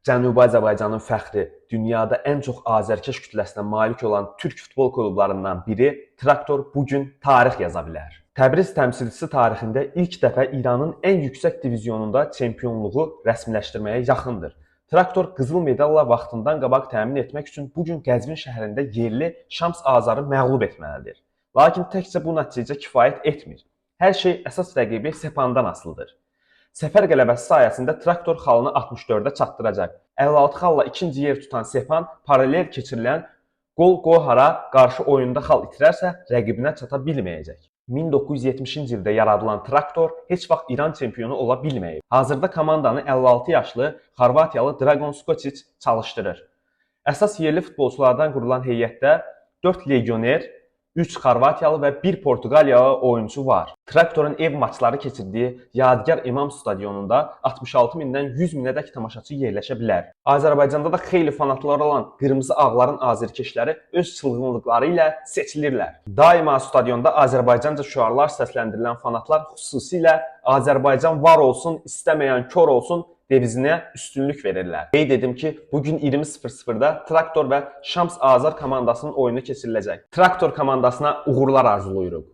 Cənubi Azərbaycanın fəxri, dünyada ən çox azərkeş kütləsinə malik olan türk futbol klublarından biri Traktor bu gün tarix yaza bilər. Təbriz təmsilçisi tarixində ilk dəfə İranın ən yüksək divizionunda çempionluğu rəsmiləşdirməyə yaxındır. Traktor qızıl medalla vaxtından qabaq təmin etmək üçün bu gün Qəzvin şəhərində yerli Şams Azarı məğlub etməlidir. Lakin təkcə bu nəticə kifayət etmir. Hər şey əsas rəqibi Sepandan asılıdır. Səfər qələbəsi sayəsində Traktor xalını 64-ə çatdıracaq. 56 xalla ikinci yer tutan Sepan paralel keçirilən Qol-Qohara qarşı oyunda xal itirərsə rəqibinə çata bilməyəcək. 1970-ci ildə yaradılan Traktor heç vaxt İran çempionu ola bilməyib. Hazırda komandanı 56 yaşlı Xorvatiyalı Dragan Skocic çalışdırır. Əsas yerli futbolçulardan qurulan heyətdə 4 legioner, 3 Xorvatiyalı və 1 Portuqaliyalı oyunçu var. Traktorun ev maçları keçirdiyi Yadigar İmam stadionunda 66 mindən 100 minədək tamaşaçı yerləşə bilər. Azərbaycanda da xeyli fanatları olan qırmızı ağların azərkeşləri öz çılğınlıqları ilə seçilirlər. Daima stadionda Azərbaycanca şüarlar səsləndirilən fanatlar xüsusilə Azərbaycan var olsun, istəməyən kör olsun devizinə üstünlük verirlər. Qeyd edim ki, bugün 20:00-da Traktor və Şams Azar komandasının oyunu keçiriləcək. Traktor komandasına uğurlar arzulayırıq.